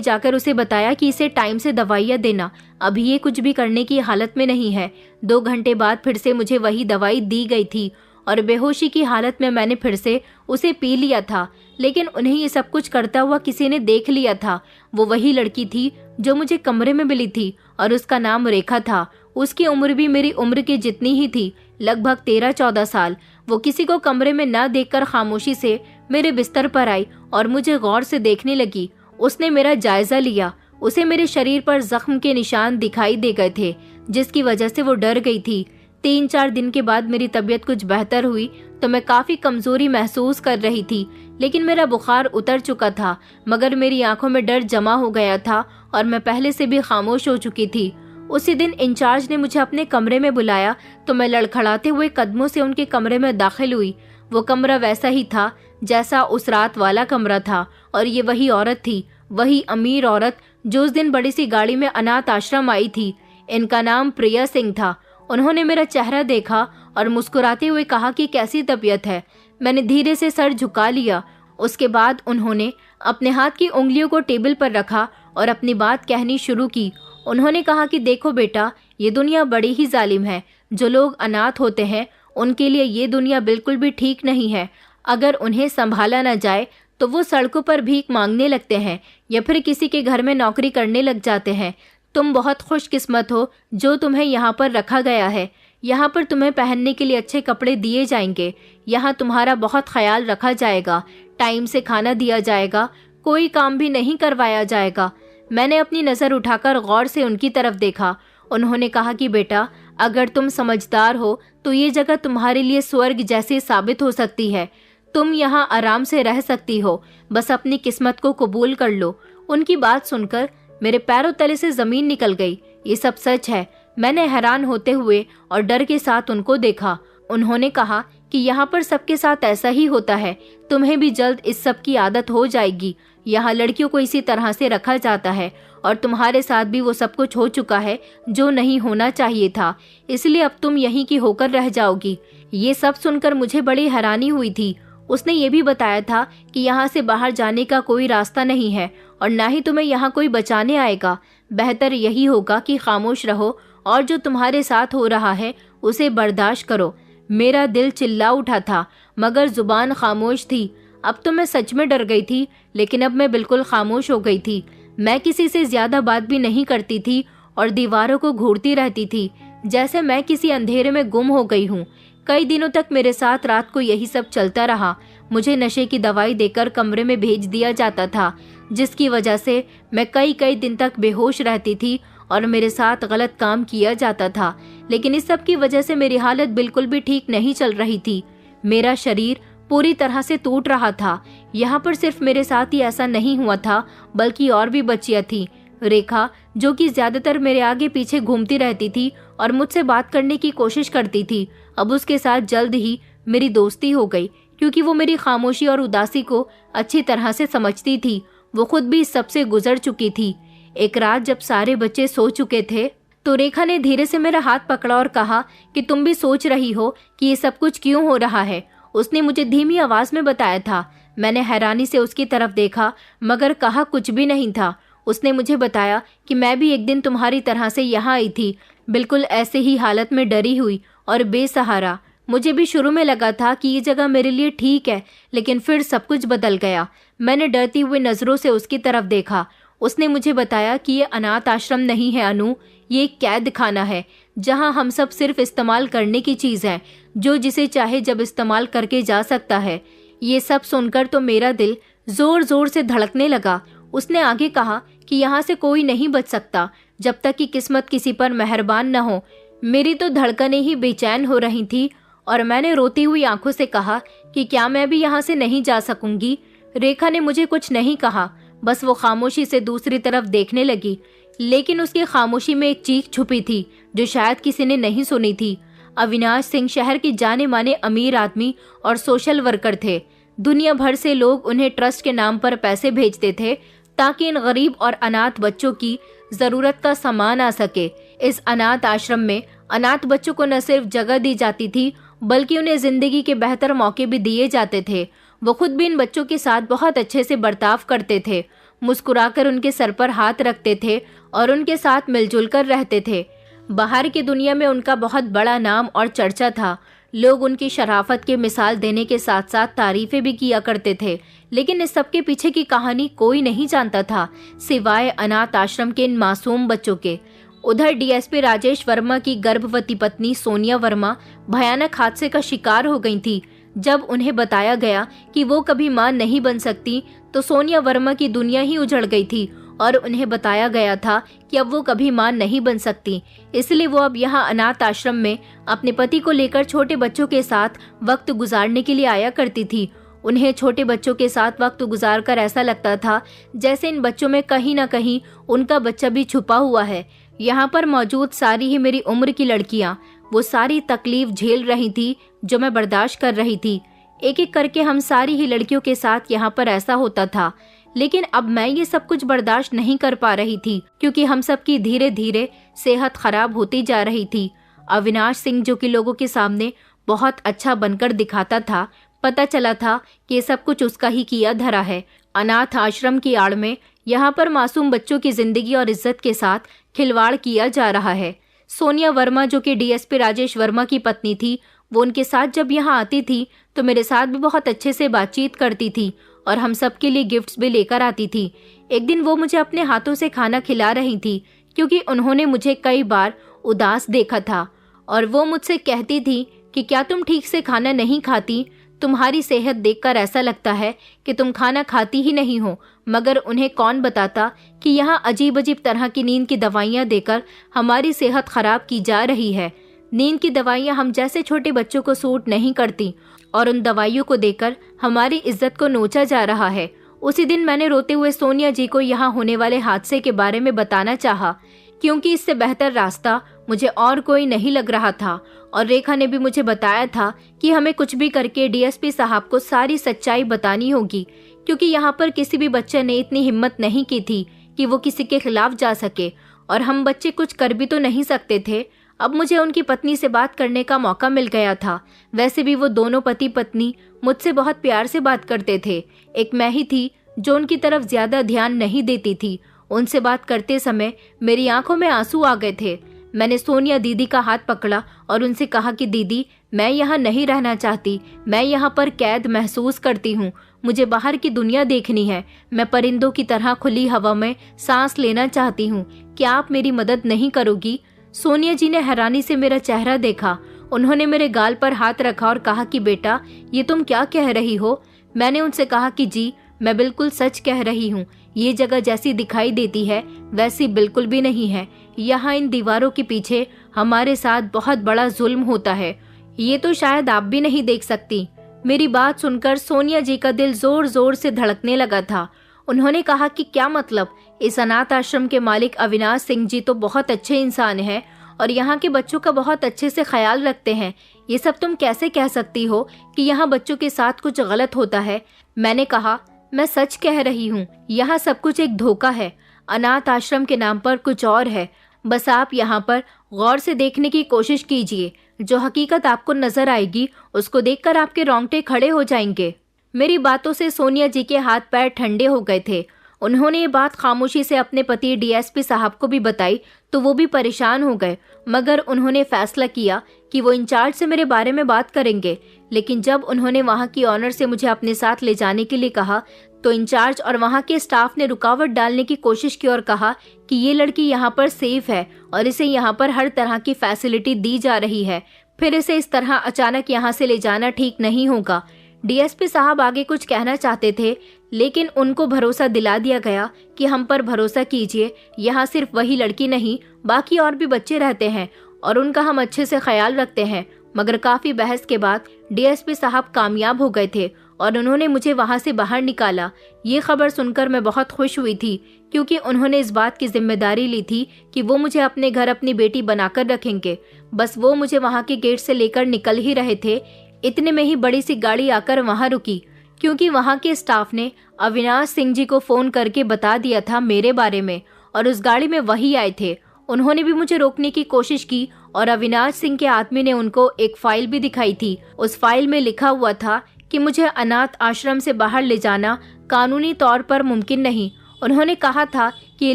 जाकर उसे बताया कि इसे टाइम से दवाइयाँ देना, अभी ये कुछ भी करने की हालत में नहीं है। 2 घंटे बाद फिर से मुझे वही दवाई दी गई थी और बेहोशी की हालत में मैंने फिर से उसे पी लिया था, लेकिन उन्हें ये सब कुछ करता हुआ किसी ने देख लिया था। वो वही लड़की थी जो मुझे कमरे में मिली थी और उसका नाम रेखा था। उसकी उम्र भी मेरी उम्र की जितनी ही थी, लगभग 13-14 साल। वो किसी को कमरे में न देखकर खामोशी से मेरे बिस्तर पर आई और मुझे गौर से देखने लगी। उसने मेरा जायजा लिया। उसे मेरे शरीर पर जख्म के निशान दिखाई दे गए थे, जिसकी वजह से वो डर गई थी। 3-4 दिन के बाद मेरी तबीयत कुछ बेहतर हुई तो मैं काफी कमजोरी महसूस कर रही थी, लेकिन मेरा बुखार उतर चुका था, मगर मेरी आंखों में डर जमा हो गया था और मैं पहले से भी खामोश हो चुकी थी। उसी दिन इंचार्ज ने मुझे अपने कमरे में बुलाया तो मैं लड़खड़ाते हुए कदमों से उनके कमरे में दाखिल हुई। वो कमरा वैसा ही था जैसा उस रात वाला कमरा था और ये वही औरत थी, वही अमीर औरत जो उस दिन बड़ी सी गाड़ी में अनाथ आश्रम आई थी। इनका नाम प्रिया सिंह था। उन्होंने मेरा चेहरा देखा और मुस्कुराते हुए कहा कि कैसी तबीयत है। मैंने धीरे से सर झुका लिया। उसके बाद उन्होंने अपने हाथ की उंगलियों को टेबल पर रखा और अपनी बात कहनी शुरू की। उन्होंने कहा कि देखो बेटा, ये दुनिया बड़ी ही जालिम है। जो लोग अनाथ होते हैं उनके लिए ये दुनिया बिल्कुल भी ठीक नहीं है। अगर उन्हें संभाला न जाए तो वो सड़कों पर भीख मांगने लगते हैं या फिर किसी के घर में नौकरी करने लग जाते हैं। तुम बहुत खुशकिस्मत हो जो तुम्हें यहाँ पर रखा गया है। यहाँ पर तुम्हें पहनने के लिए अच्छे कपड़े दिए जाएंगे, यहाँ तुम्हारा बहुत ख्याल रखा जाएगा, टाइम से खाना दिया जाएगा, कोई काम भी नहीं करवाया जाएगा। मैंने अपनी नज़र उठाकर गौर से उनकी तरफ देखा। उन्होंने कहा कि बेटा, अगर तुम समझदार हो तो ये जगह तुम्हारे लिए स्वर्ग जैसी साबित हो सकती है। तुम यहाँ आराम से रह सकती हो, बस अपनी किस्मत को कबूल कर लो। उनकी बात सुनकर मेरे पैरों तले से जमीन निकल गई। ये सब सच है। मैंने हैरान होते हुए और डर के साथ उनको देखा। उन्होंने कहा कि यहाँ पर सबके साथ ऐसा ही होता है, तुम्हें भी जल्द इस सब की आदत हो जाएगी। यहाँ लड़कियों को इसी तरह से रखा जाता है और तुम्हारे साथ भी वो सब कुछ हो चुका है जो नहीं होना चाहिए था, इसलिए अब तुम यहीं की होकर रह जाओगी। ये सब सुनकर मुझे बड़ी हैरानी हुई थी। उसने ये भी बताया था कि यहाँ से बाहर जाने का कोई रास्ता नहीं है और ना ही तुम्हें यहाँ कोई बचाने आएगा। बेहतर यही होगा कि खामोश रहो और जो तुम्हारे साथ हो रहा है उसे बर्दाश्त करो। मेरा दिल चिल्ला उठा था, मगर जुबान खामोश थी। अब तो मैं सच में डर गई थी, लेकिन अब मैं बिल्कुल खामोश हो गई थी। मैं किसी से ज्यादा बात भी नहीं करती थी और दीवारों को घूरती रहती थी, जैसे मैं किसी अंधेरे में गुम हो गई हूँ। कई दिनों तक मेरे साथ रात को यही सब चलता रहा। मुझे नशे की दवाई देकर कमरे में भेज दिया जाता था, जिसकी वजह से मैं कई दिन तक बेहोश रहती थी और मेरे साथ गलत काम किया जाता था। लेकिन इस सब की वजह से मेरी हालत बिल्कुल भी ठीक नहीं चल रही थी। मेरा शरीर पूरी तरह से टूट रहा था। यहाँ पर सिर्फ मेरे साथ ही ऐसा नहीं हुआ था, बल्कि और भी बच्चियां थी। रेखा, जो कि ज्यादातर मेरे आगे पीछे घूमती रहती थी और मुझसे बात करने की कोशिश करती थी, अब उसके साथ जल्द ही मेरी दोस्ती हो गई, क्योंकि वो मेरी खामोशी और उदासी को अच्छी तरह से समझती थी। वो खुद भी इस सबसे गुजर चुकी थी। एक रात जब सारे बच्चे सो चुके थे तो रेखा ने धीरे से मेरा हाथ पकड़ा और कहा कि तुम भी सोच रही हो कि ये सब कुछ क्यों हो रहा है। उसने मुझे धीमी आवाज में बताया था। मैंने हैरानी से उसकी तरफ देखा, मगर कहा कुछ भी नहीं था। उसने मुझे बताया कि मैं भी एक दिन तुम्हारी तरह से यहाँ आई थी, बिल्कुल ऐसे ही हालत में, डरी हुई और बेसहारा। मुझे भी शुरू में लगा था कि ये जगह मेरे लिए ठीक है, लेकिन फिर सब कुछ बदल गया। मैंने डरती हुई नजरों से उसकी तरफ देखा। उसने मुझे बताया कि ये अनाथ आश्रम नहीं है अनु, ये एक कैद खाना है, जहाँ हम सब सिर्फ इस्तेमाल करने की चीज है, जो जिसे चाहे जब इस्तेमाल करके जा सकता है। ये सब सुनकर तो मेरा दिल जोर जोर से धड़कने लगा। उसने आगे कहा कि यहाँ से कोई नहीं बच सकता जब तक कि किस्मत किसी पर मेहरबान न हो। मेरी तो धड़कनें ही बेचैन हो रही थी और मैंने रोती हुई आंखों से कहा कि क्या मैं भी यहाँ से नहीं जा सकूंगी। रेखा ने मुझे कुछ नहीं कहा, बस वो खामोशी से दूसरी तरफ देखने लगी, लेकिन उसकी खामोशी में एक चीख छुपी थी जो शायद किसी ने नहीं सुनी थी। अविनाश सिंह शहर के जाने माने अमीर आदमी और सोशल वर्कर थे। दुनिया भर से लोग उन्हें ट्रस्ट के नाम पर पैसे भेजते थे ताकि इन गरीब और अनाथ बच्चों की जरूरत का सामान आ सके। इस अनाथ आश्रम में अनाथ बच्चों को न सिर्फ जगह दी जाती थी बल्कि उन्हें जिंदगी के बेहतर मौके भी दिए जाते थे। वो खुद भी इन बच्चों के साथ बहुत अच्छे से बर्ताव करते थे, मुस्कुराकर उनके सर पर हाथ रखते थे और उनके साथ मिलजुल कर रहते थे। बाहर की दुनिया में उनका बहुत बड़ा नाम और चर्चा था। लोग उनकी शराफत की मिसाल देने के साथ साथ तारीफें भी किया करते थे, लेकिन इस सब के पीछे की कहानी कोई नहीं जानता था सिवाय अनाथ आश्रम के इन मासूम बच्चों के। उधर डीएसपी राजेश वर्मा की गर्भवती पत्नी सोनिया वर्मा भयानक हादसे का शिकार हो गई थी। जब उन्हें बताया गया कि वो कभी मां नहीं बन सकती तो सोनिया वर्मा की दुनिया ही उजड़ गई थी और उन्हें बताया गया था कि अब वो कभी मां नहीं बन सकती। इसलिए वो अब यहाँ अनाथ आश्रम में अपने पति को लेकर छोटे बच्चों के साथ वक्त गुजारने के लिए आया करती थी। उन्हें छोटे बच्चों के साथ वक्त गुजार कर ऐसा लगता था जैसे इन बच्चों में कहीं न कहीं उनका बच्चा भी छुपा हुआ है। यहाँ पर मौजूद सारी ही मेरी उम्र की लड़कियाँ वो सारी तकलीफ झेल रही थी जो मैं बर्दाश्त कर रही थी। एक एक करके हम सारी ही लड़कियों के साथ यहाँ पर ऐसा होता था, लेकिन अब मैं ये सब कुछ बर्दाश्त नहीं कर पा रही थी क्योंकि हम सब की धीरे धीरे सेहत खराब होती जा रही थी। अविनाश सिंह जो कि लोगों के सामने बहुत अच्छा बनकर दिखाता था, पता चला था कि ये सब कुछ उसका ही किया धरा है। अनाथ आश्रम की आड़ में यहाँ पर मासूम बच्चों की जिंदगी और इज्जत के साथ खिलवाड़ किया जा रहा है। सोनिया वर्मा जो कि डीएसपी राजेश वर्मा की पत्नी थी, वो उनके साथ जब यहाँ आती थी तो मेरे साथ भी बहुत अच्छे से बातचीत करती थी और हम सबके लिए गिफ्ट्स भी लेकर आती थी। एक दिन वो मुझे अपने हाथों से खाना खिला रही थी क्योंकि उन्होंने मुझे कई बार उदास देखा था और वो मुझसे कहती थी कि क्या तुम ठीक से खाना नहीं खाती? तुम्हारी सेहत देखकर ऐसा लगता है कि तुम खाना खाती ही नहीं हो। मगर उन्हें कौन बताता कि यहाँ अजीब अजीब तरह की नींद की दवाइयाँ देकर हमारी सेहत खराब की जा रही है। नींद की दवाइयाँ हम जैसे छोटे बच्चों को सूट नहीं करती और उन दवाइयों को देकर हमारी इज्जत को नोचा जा रहा है। उसी दिन मैंने रोते हुए सोनिया जी को यहाँ होने वाले हादसे के बारे में बताना चाहा, क्योंकि इससे बेहतर रास्ता मुझे और कोई नहीं लग रहा था। और रेखा ने भी मुझे बताया था कि हमें कुछ भी करके डीएसपी साहब को सारी सच्चाई बतानी होगी, क्योंकि यहाँ पर किसी भी बच्चे ने इतनी हिम्मत नहीं की थी कि वो किसी के खिलाफ जा सके और हम बच्चे कुछ कर भी तो नहीं सकते थे। अब मुझे उनकी पत्नी से बात करने का मौका मिल गया था। वैसे भी वो दोनों पति पत्नी मुझसे बहुत प्यार से बात करते थे। एक मैं ही थी जो उनकी तरफ ज्यादा ध्यान नहीं देती थी। उनसे बात करते समय मेरी आंखों में आंसू आ गए थे। मैंने सोनिया दीदी का हाथ पकड़ा और उनसे कहा कि दीदी, मैं यहाँ नहीं रहना चाहती। मैं यहाँ पर कैद महसूस करती हूँ। मुझे बाहर की दुनिया देखनी है। मैं परिंदों की तरह खुली हवा में सांस लेना चाहती हूँ। क्या आप मेरी मदद नहीं करोगी? सोनिया जी ने हैरानी से मेरा चेहरा देखा। उन्होंने मेरे गाल पर हाथ रखा और कहा कि बेटा, ये तुम क्या कह रही हो? मैंने उनसे कहा कि जी, मैं बिल्कुल सच कह रही हूँ। ये जगह जैसी दिखाई देती है वैसी बिल्कुल भी नहीं है। यहाँ इन दीवारों के पीछे हमारे साथ बहुत बड़ा जुल्म होता है। ये तो शायद आप भी नहीं देख सकती। मेरी बात सुनकर सोनिया जी का दिल जोर जोर से धड़कने लगा था। उन्होंने कहा कि क्या मतलब? इस अनाथ आश्रम के मालिक अविनाश सिंह जी तो बहुत अच्छे इंसान हैं और यहाँ के बच्चों का बहुत अच्छे से ख्याल रखते हैं। ये सब तुम कैसे कह सकती हो कि यहाँ बच्चों के साथ कुछ गलत होता है? मैंने कहा, मैं सच कह रही हूँ। यहाँ सब कुछ एक धोखा है। अनाथ आश्रम के नाम पर कुछ और है। बस आप यहाँ पर गौर से देखने की कोशिश कीजिए। जो हकीकत आपको नजर आएगी उसको देखकर आपके रोंगटे खड़े हो जाएंगे। मेरी बातों से सोनिया जी के हाथ पैर ठंडे हो गए थे। उन्होंने ये बात खामोशी से अपने पति डीएसपी साहब को भी बताई तो वो भी परेशान हो गए, मगर उन्होंने फैसला किया कि वो इंचार्ज से मेरे बारे में बात करेंगे। लेकिन जब उन्होंने वहाँ की ऑनर से मुझे अपने साथ ले जाने के लिए कहा तो इंचार्ज और वहाँ के स्टाफ ने रुकावट डालने की कोशिश की और कहा कि ये लड़की यहाँ पर सेफ है और इसे यहाँ पर हर तरह की फैसिलिटी दी जा रही है, फिर इसे इस तरह अचानक यहाँ से ले जाना ठीक नहीं होगा। डीएसपी साहब आगे कुछ कहना चाहते थे, लेकिन उनको भरोसा दिला दिया गया कि हम पर भरोसा कीजिए, यहाँ सिर्फ वही लड़की नहीं बाकी और भी बच्चे रहते हैं और उनका हम अच्छे से ख्याल रखते हैं। मगर काफी बहस के बाद डीएसपी साहब कामयाब हो गए थे और उन्होंने मुझे वहां से बाहर निकाला। ये खबर सुनकर मैं बहुत खुश हुई थी, क्योंकि उन्होंने इस बात की जिम्मेदारी ली थी कि वो मुझे अपने घर अपनी बेटी बनाकर रखेंगे। बस वो मुझे वहां के गेट से लेकर निकल ही रहे थे, इतने में ही बड़ी सी गाड़ी आकर वहां रुकी, क्योंकि वहां के स्टाफ ने अविनाश सिंह जी को फोन करके बता दिया था मेरे बारे में और उस गाड़ी में वही आए थे। उन्होंने भी मुझे रोकने की कोशिश की और अविनाश सिंह के आदमी ने उनको एक फाइल भी दिखाई थी। उस फाइल में लिखा हुआ था कि मुझे अनाथ आश्रम से बाहर ले जाना कानूनी तौर पर मुमकिन नहीं। उन्होंने कहा था कि ये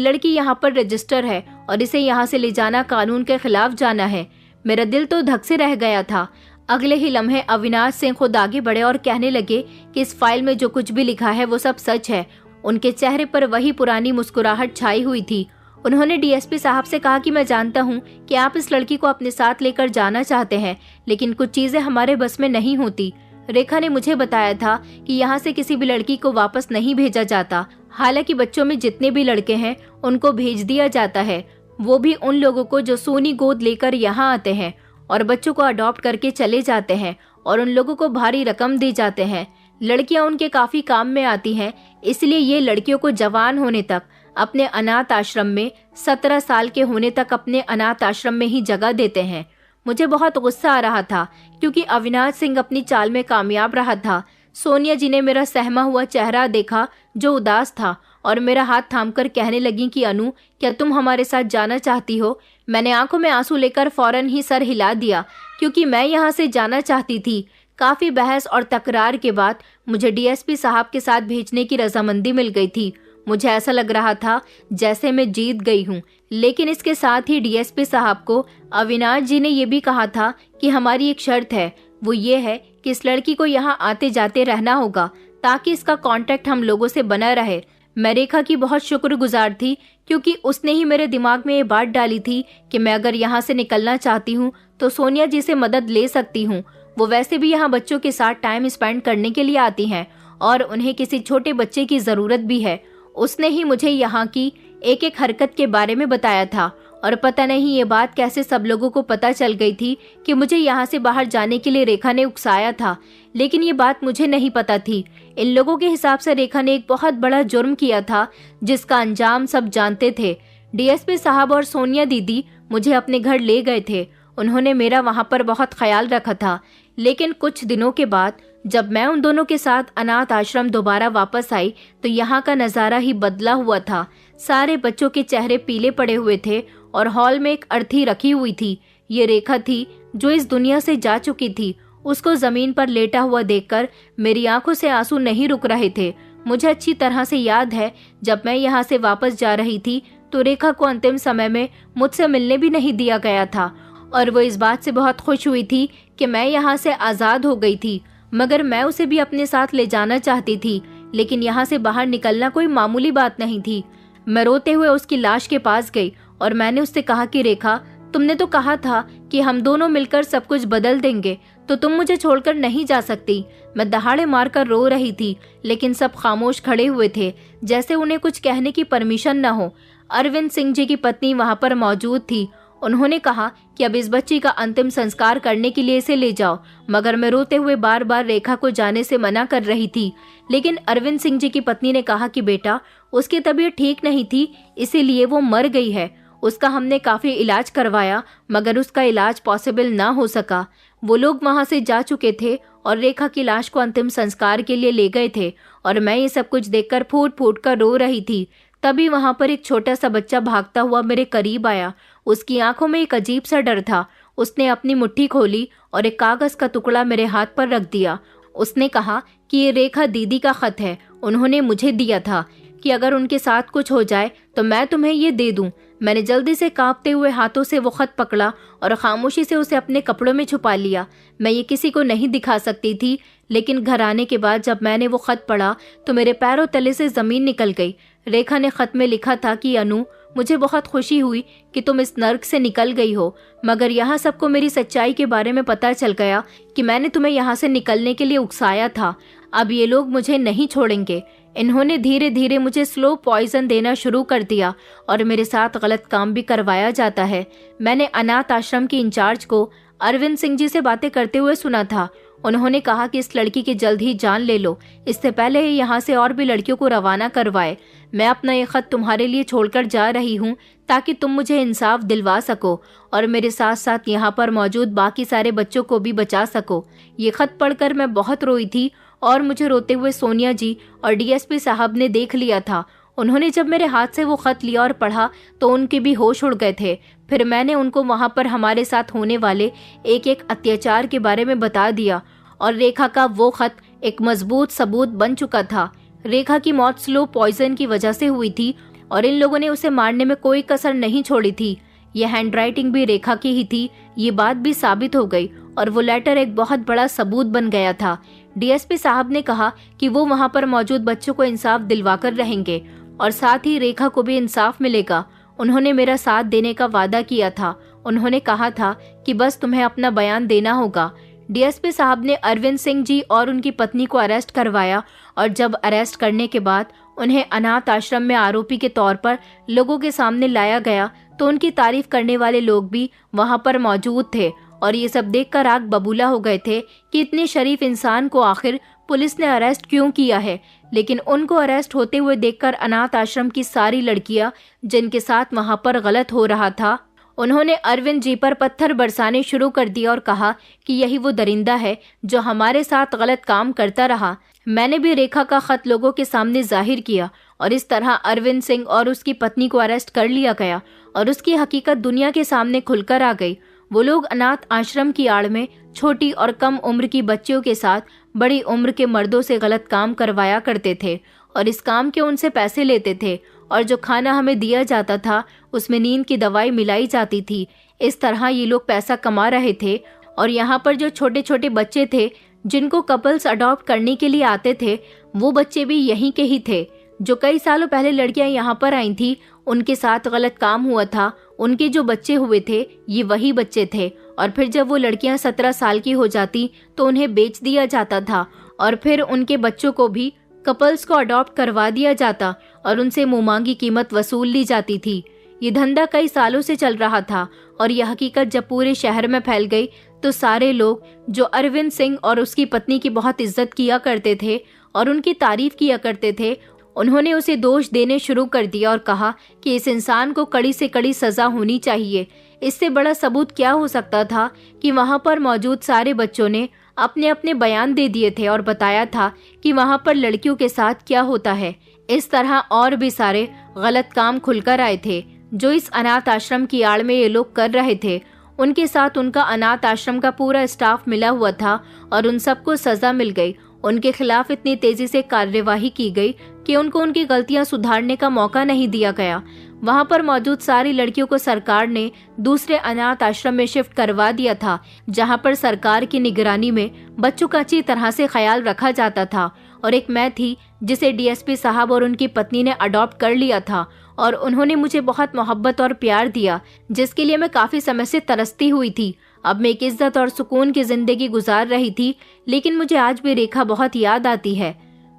लड़की यहाँ पर रजिस्टर है और इसे यहाँ से ले जाना कानून के खिलाफ जाना है। मेरा दिल तो धक से रह गया था। अगले ही लम्हे अविनाश सिंह खुद आगे बढ़े और कहने लगे कि इस फाइल में जो कुछ भी लिखा है वो सब सच है। उनके चेहरे पर वही पुरानी मुस्कुराहट छाई हुई थी। उन्होंने डीएसपी साहब से कहा कि मैं जानता हूँ कि आप इस लड़की को अपने साथ लेकर जाना चाहते हैं, लेकिन कुछ चीजें हमारे बस में नहीं होती। रेखा ने मुझे बताया था कि यहाँ से किसी भी लड़की को वापस नहीं भेजा जाता। हालांकि बच्चों में जितने भी लड़के हैं उनको भेज दिया जाता है, वो भी उन लोगों को जो सोनी गोद लेकर यहाँ आते हैं और बच्चों को अडॉप्ट करके चले जाते हैं, और उन लोगों को भारी रकम दी जाते हैं। लड़कियां उनके काफी काम में आती हैं, इसलिए ये लड़कियों को जवान होने तक अपने अनाथ आश्रम में, 17 साल के होने तक अपने अनाथ आश्रम में ही जगह देते हैं। मुझे बहुत गुस्सा आ रहा था क्योंकि अविनाश सिंह अपनी चाल में कामयाब रहा था। सोनिया जी ने मेरा सहमा हुआ चेहरा देखा जो उदास था और मेरा हाथ थामकर कहने लगी कि अनु, क्या तुम हमारे साथ जाना चाहती हो? मैंने आंखों में आंसू लेकर फौरन ही सर हिला दिया क्योंकि मैं यहाँ से जाना चाहती थी। काफी बहस और तकरार के बाद मुझे डीएसपी साहब के साथ भेजने की रजामंदी मिल गई थी। मुझे ऐसा लग रहा था जैसे मैं जीत गई हूँ, लेकिन इसके साथ ही डीएसपी साहब को अविनाश जी ने ये भी कहा था कि हमारी एक शर्त है, वो ये है कि इस लड़की को यहाँ आते जाते रहना होगा ताकि इसका कांटेक्ट हम लोगों से बना रहे। मैं रेखा की बहुत शुक्रगुजार थी क्योंकि उसने ही मेरे दिमाग में ये बात डाली थी कि मैं अगर यहाँ से निकलना चाहती हूँ तो सोनिया जी से मदद ले सकती हूँ। वो वैसे भी यहाँ बच्चों के साथ टाइम स्पेंड करने के लिए आती हैं और उन्हें किसी छोटे बच्चे की जरूरत भी है। उसने ही मुझे यहाँ की एक एक हरकत के बारे में बताया था और पता नहीं ये बात कैसे सब लोगों को पता चल गई थी कि मुझे यहाँ से बाहर जाने के लिए रेखा ने उकसाया था, लेकिन ये बात मुझे नहीं पता थी। इन लोगों के हिसाब से रेखा ने एक बहुत बड़ा जुर्म किया था जिसका अंजाम सब जानते थे। डीएसपी साहब और सोनिया दीदी मुझे अपने घर ले गए थे। उन्होंने मेरा वहाँ पर बहुत ख्याल रखा था, लेकिन कुछ दिनों के बाद जब मैं उन दोनों के साथ अनाथ आश्रम दोबारा वापस आई तो यहाँ का नज़ारा ही बदला हुआ था। सारे बच्चों के चेहरे पीले पड़े हुए थे और हॉल में एक अर्थी रखी हुई थी। ये रेखा थी जो इस दुनिया से जा चुकी थी। उसको जमीन पर लेटा हुआ देखकर मेरी आंखों से आंसू नहीं रुक रहे थे। मुझे अच्छी तरह से याद है जब मैं यहाँ से वापस जा रही थी तो रेखा को अंतिम समय में मुझसे मिलने भी नहीं दिया गया था और वो इस बात से बहुत खुश हुई थी कि मैं यहाँ से आज़ाद हो गई थी। मगर मैं उसे भी अपने साथ ले जाना चाहती थी, लेकिन यहाँ से बाहर निकलना कोई मामूली बात नहीं थी। मैं रोते हुए उसकी लाश के पास गई और मैंने उससे कहा कि रेखा, तुमने तो कहा था कि हम दोनों मिलकर सब कुछ बदल देंगे, तो तुम मुझे छोड़कर नहीं जा सकती। मैं दहाड़े मारकर रो रही थी, लेकिन सब खामोश खड़े हुए थे, जैसे उन्हें कुछ कहने की परमिशन न हो। अरविंद सिंह जी की पत्नी वहाँ पर मौजूद थी। उन्होंने कहा कि अब इस बच्ची का अंतिम संस्कार करने के लिए इसे ले जाओ, मगर मैं रोते हुए बार बार रेखा को जाने से मना कर रही थी। लेकिन अरविंद सिंह जी की पत्नी ने कहा कि बेटा, उसकी तबीयत ठीक नहीं थी, इसीलिए वो मर गई है। उसका हमने काफी इलाज करवाया, मगर उसका इलाज पॉसिबल ना हो सका। वो लोग वहां से जा चुके थे और रेखा की लाश को अंतिम संस्कार के लिए ले गए थे और मैं ये सब कुछ देखकर फूट फूट कर रो रही थी। तभी वहां पर एक छोटा सा बच्चा भागता हुआ मेरे करीब आया। उसकी आंखों में एक अजीब सा डर था। उसने अपनी मुट्ठी खोली और एक कागज का टुकड़ा मेरे हाथ पर रख दिया। उसने कहा कि ये रेखा दीदी का खत है, उन्होंने मुझे दिया था कि अगर उनके साथ कुछ हो जाए तो मैं तुम्हें ये दे दूं। मैंने जल्दी से कांपते हुए हाथों से वो खत पकड़ा और खामोशी से उसे अपने कपड़ों में छुपा लिया। मैं ये किसी को नहीं दिखा सकती थी, लेकिन घर आने के बाद जब मैंने वो खत पढ़ा तो मेरे पैरों तले से जमीन निकल गई। रेखा ने खत में लिखा था कि अनु, मुझे बहुत खुशी हुई कि तुम इस नर्क से निकल गई हो, मगर यहाँ सबको मेरी सच्चाई के बारे में पता चल गया कि मैंने तुम्हें यहाँ से निकलने के लिए उकसाया था। अब ये लोग मुझे नहीं छोड़ेंगे। इन्होंने धीरे धीरे मुझे स्लो पॉइजन देना शुरू कर दिया और मेरे साथ गलत काम भी करवाया जाता है। मैंने अनाथ आश्रम की इंचार्ज को अरविंद सिंह जी से बातें करते हुए सुना था। उन्होंने कहा कि इस लड़की की जल्द ही जान ले लो, इससे पहले ही यहाँ से और भी लड़कियों को रवाना करवाए। मैं अपना ये खत तुम्हारे लिए छोड़कर जा रही हूँ ताकि तुम मुझे इंसाफ दिलवा सको और मेरे साथ साथ यहाँ पर मौजूद बाकी सारे बच्चों को भी बचा सको। ये खत पढ़कर मैं बहुत रोई थी और मुझे रोते हुए सोनिया जी और डीएसपी साहब ने देख लिया था। उन्होंने जब मेरे हाथ से वो खत लिया और पढ़ा तो उनके भी होश उड़ गए थे। फिर मैंने उनको वहाँ पर हमारे साथ होने वाले एक एक अत्याचार के बारे में बता दिया और रेखा का वो खत एक मजबूत सबूत बन चुका था। रेखा की मौत स्लो पॉइजन की वजह से हुई थी और इन लोगों ने उसे मारने में कोई कसर नहीं छोड़ी थी। यह हैंडराइटिंग भी रेखा की ही थी, ये बात भी साबित हो गई और वो लेटर एक बहुत बड़ा सबूत बन गया था। डीएसपी साहब ने कहा कि वो वहाँ पर मौजूद बच्चों को इंसाफ दिलवाकर रहेंगे और साथ ही रेखा को भी इंसाफ मिलेगा। उन्होंने मेरा साथ देने का वादा किया था। उन्होंने कहा था कि बस तुम्हें अपना बयान देना होगा। डीएसपी साहब ने अरविंद सिंह जी और उनकी पत्नी को अरेस्ट करवाया और जब अरेस्ट करने के बाद उन्हें अनाथ आश्रम में आरोपी के तौर पर लोगों के सामने लाया गया तो उनकी तारीफ करने वाले लोग भी वहां पर मौजूद थे और ये सब देखकर आग बबूला हो गए थे कि इतने शरीफ इंसान को आखिर पुलिस ने अरेस्ट क्यों किया है। लेकिन उनको अरेस्ट होते हुए देखकर अनाथ आश्रम की सारी लड़कियां जिनके साथ वहां पर गलत हो रहा था, उन्होंने अरविंद जी पर पत्थर बरसाने शुरू कर दिया और कहा कि यही वो दरिंदा है जो हमारे साथ गलत काम करता रहा। मैंने भी रेखा का खत लोगों के सामने जाहिर किया और इस तरह अरविंद सिंह और उसकी पत्नी को अरेस्ट कर लिया गया और उसकी हकीकत दुनिया के सामने खुलकर आ गई। वो लोग अनाथ आश्रम की आड़ में छोटी और कम उम्र की बच्चियों के साथ बड़ी उम्र के मर्दों से गलत काम करवाया करते थे और इस काम के उनसे पैसे लेते थे और जो खाना हमें दिया जाता था उसमें नींद की दवाई मिलाई जाती थी। इस तरह ये लोग पैसा कमा रहे थे और यहाँ पर जो छोटे छोटे बच्चे थे जिनको कपल्स अडॉप्ट करने के लिए आते थे वो बच्चे भी यहीं के ही थे। जो कई सालों पहले लड़कियां यहाँ पर आई थी उनके साथ गलत काम हुआ था, उनके जो बच्चे हुए थे ये वही बच्चे थे और फिर जब वो लड़कियां 17 साल की हो जाती तो उन्हें बेच दिया जाता था और फिर उनके बच्चों को भी कपल्स को अडॉप्ट करवा दिया जाता और उनसे मुंहमांगी कीमत वसूल ली जाती थी। ये धंधा कई सालों से चल रहा था और यह हकीकत जब पूरे शहर में फैल गई तो सारे लोग जो अरविंद सिंह और उसकी पत्नी की बहुत इज्जत किया करते थे और उनकी तारीफ किया करते थे, उन्होंने उसे दोष देने शुरू कर दिया और कहा कि इस इंसान को कड़ी से कड़ी सजा होनी चाहिए। इससे बड़ा सबूत क्या हो सकता था कि वहां पर मौजूद सारे बच्चों ने अपने अपने बयान दे दिए थे और बताया था कि वहां पर लड़कियों के साथ क्या होता है। इस तरह और भी सारे गलत काम खुलकर आए थे जो इस अनाथ आश्रम की आड़ में ये लोग कर रहे थे। उनके साथ उनका अनाथ आश्रम का पूरा स्टाफ मिला हुआ था और उन सबको सजा मिल गई। उनके खिलाफ इतनी तेजी से कार्यवाही की गई कि उनको उनकी गलतियां सुधारने का मौका नहीं दिया गया। वहां पर मौजूद सारी लड़कियों को सरकार ने दूसरे अनाथ आश्रम में शिफ्ट करवा दिया था जहां पर सरकार की निगरानी में बच्चों का अच्छी तरह से ख्याल रखा जाता था। और एक मैं थी जिसे डीएसपी साहब और उनकी पत्नी ने अडॉप्ट कर लिया था और उन्होंने मुझे बहुत मोहब्बत और प्यार दिया जिसके लिए मैं काफी समय से तरसती हुई थी। अब मैं एक इज्जत और सुकून की जिंदगी गुजार रही थी, लेकिन मुझे आज भी रेखा बहुत याद आती है।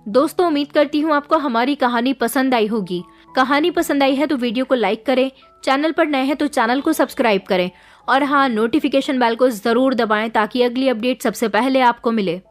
दोस्तों, उम्मीद करती हूँ आपको हमारी कहानी पसंद आई होगी। कहानी पसंद आई है तो वीडियो को लाइक करें, चैनल पर नए हैं तो चैनल को सब्सक्राइब करें और हाँ, नोटिफिकेशन बेल को जरूर दबाएं ताकि अगली अपडेट सबसे पहले आपको मिले।